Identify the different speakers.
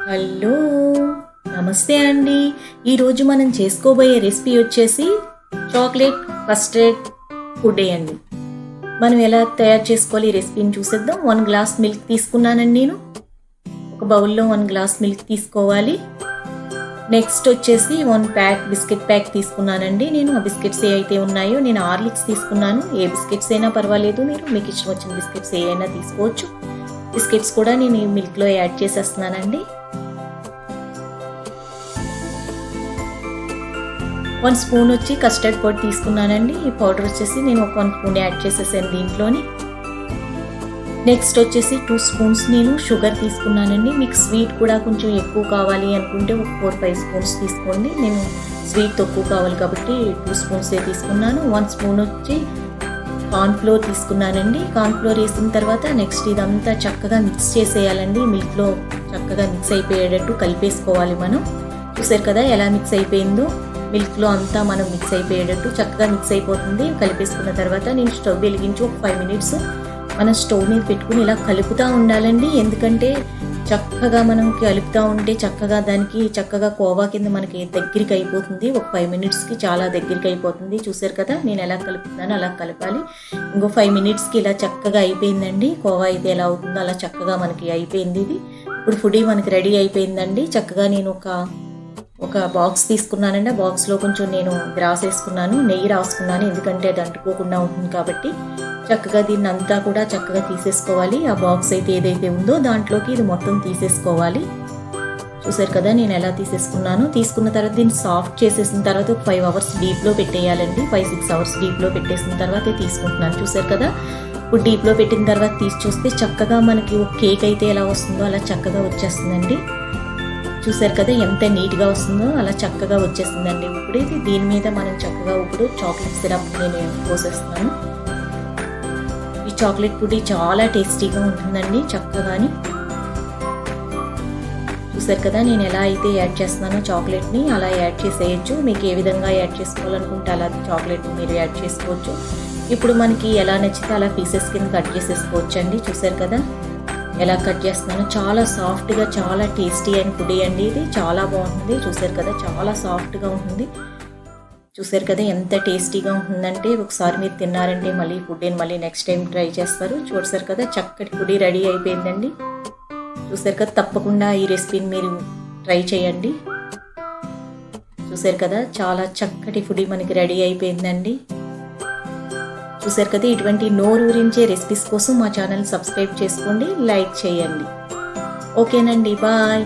Speaker 1: Hello, నమస్తే అండి. ఈరోజు మనం చేసుకోబోయే రెసిపీ వచ్చేసి చాక్లెట్ కస్టర్డ్ పుడ్డింగ్ అండి. మనం ఎలా తయారు చేసుకోవాలి ఈ రెసిపీని చూసేద్దాం. 1 గ్లాస్ మిల్క్ తీసుకున్నానండి. నేను ఒక బౌల్లో 1 గ్లాస్ మిల్క్ తీసుకోవాలి. నెక్స్ట్ వచ్చేసి 1 ప్యాక్ బిస్కెట్ ప్యాక్ తీసుకున్నానండి. నేను ఆ బిస్కెట్స్ ఏ అయితే ఉన్నాయో నేను హార్లిక్స్ తీసుకున్నాను. ఏ బిస్కెట్స్ అయినా పర్వాలేదు, మీకు ఇష్టం వచ్చిన బిస్కెట్స్ ఏ అయినా తీసుకోవచ్చు. బిస్కెట్స్ కూడా నేను ఈ మిల్క్లో యాడ్ చేసేస్తున్నానండి. 1 స్పూన్ వచ్చి కస్టర్డ్ పౌడర్ తీసుకున్నానండి. ఈ పౌడర్ వచ్చేసి నేను ఒక 1 స్పూన్ యాడ్ చేసేసాను దీంట్లోని. నెక్స్ట్ వచ్చేసి 2 స్పూన్స్ నేను షుగర్ తీసుకున్నానండి. మీకు స్వీట్ కూడా కొంచెం ఎక్కువ కావాలి అనుకుంటే ఒక 4-5 స్పూన్స్ తీసుకోండి. నేను స్వీట్ తక్కువ కావాలి కాబట్టి 2 స్పూన్సే తీసుకున్నాను. 1 స్పూన్ వచ్చి కార్న్ఫ్లోర్ తీసుకున్నానండి. కార్న్ఫ్లోర్ వేసిన తర్వాత నెక్స్ట్ ఇదంతా చక్కగా మిక్స్ చేసేయాలండి. మిల్క్లో చక్కగా మిక్స్ అయిపోయేటట్టు కలిపేసుకోవాలి మనం. చూసారు కదా ఎలా మిక్స్ అయిపోయిందో. మిల్క్లో అంతా మనం మిక్స్ అయిపోయేటట్టు చక్కగా మిక్స్ అయిపోతుంది. కలిపేసుకున్న తర్వాత నేను స్టవ్ వెలిగించి ఒక 5 మినిట్స్ మనం స్టవ్ మీద పెట్టుకుని ఇలా కలుపుతూ ఉండాలండి. ఎందుకంటే చక్కగా మనం కలుపుతూ ఉంటే చక్కగా కోవా కింద మనకి దగ్గరికి అయిపోతుంది. ఒక 5 మినిట్స్కి చాలా దగ్గరికి అయిపోతుంది. చూసారు కదా నేను ఎలా కలుపుతున్నానో అలా కలపాలి. ఇంకో 5 మినిట్స్కి ఇలా చక్కగా అయిపోయిందండి. కోవా అయితే ఎలా అవుతుందో అలా చక్కగా మనకి అయిపోయింది. ఇది ఇప్పుడు ఫుడ్ మనకి రెడీ అయిపోయిందండి. చక్కగా నేను ఒక బాక్స్ తీసుకున్నానండి. ఆ బాక్స్లో కొంచెం నేను రాసేసుకున్నాను, నెయ్యి రాసుకున్నాను. ఎందుకంటే అది అంటుకోకుండా ఉంటుంది కాబట్టి చక్కగా దీన్ని అంతా కూడా చక్కగా తీసేసుకోవాలి. ఆ బాక్స్ అయితే ఏదైతే ఉందో దాంట్లోకి ఇది మొత్తం తీసేసుకోవాలి. చూసారు కదా నేను ఎలా తీసేసుకున్నాను. తీసుకున్న తర్వాత దీన్ని సాఫ్ట్ చేసేసిన తర్వాత ఒక 5 అవర్స్ డీప్లో పెట్టేయాలండి. 5-6 అవర్స్ డీప్లో పెట్టేసిన తర్వాత తీసుకుంటున్నాను. చూసారు కదా ఇప్పుడు డీప్లో పెట్టిన తర్వాత తీసి చూస్తే చక్కగా మనకి ఒక కేక్ అయితే ఎలా వస్తుందో అలా చక్కగా వచ్చేస్తుందండి. చూసారు కదా ఎంత నీట్గా వస్తుందో అలా చక్కగా వచ్చేసిందండి. ఇప్పుడు దీని మీద మనం చక్కగా ఇప్పుడు చాక్లెట్ సిరప్ నేను పోసేస్తున్నాను. ఈ చాక్లెట్ పొడి చాలా టేస్టీగా ఉంటుందండి చక్కగాని. చూసారు కదా నేను ఎలా అయితే యాడ్ చేస్తున్నానో చాక్లెట్ని అలా యాడ్ చేసేయచ్చు. మీకు ఏ విధంగా యాడ్ చేసుకోవాలనుకుంటే అలా చాక్లెట్ని మీరు యాడ్ చేసుకోవచ్చు. ఇప్పుడు మనకి ఎలా నచ్చితే అలా పీసెస్ కింద కట్ చేసేసుకోవచ్చు అండి. చూసారు కదా ఎలా కట్ చేస్తున్నాను. చాలా సాఫ్ట్గా చాలా టేస్టీ అయిన ఫుడ్ అండి. ఇది చాలా బాగుంటుంది. చూసారు కదా చాలా సాఫ్ట్గా ఉంటుంది. చూసారు కదా ఎంత టేస్టీగా ఉంటుందంటే ఒకసారి మీరు తిన్నారంటే మళ్ళీ ఫుడ్ మళ్ళీ నెక్స్ట్ టైం ట్రై చేస్తారు. చూసారు కదా చక్కటి ఫుడ్ రెడీ అయిపోయిందండి. చూసారు కదా తప్పకుండా ఈ రెసిపీని మీరు ట్రై చేయండి. చూసారు కదా చాలా చక్కటి ఫుడ్ మనకి రెడీ అయిపోయిందండి. చూసారు కదా ఇటువంటి నోరూరించే రెసిపీస్ కోసం మా ఛానల్ సబ్స్క్రైబ్ చేసుకోండి, లైక్ చేయండి. ఓకేనండి, బాయ్.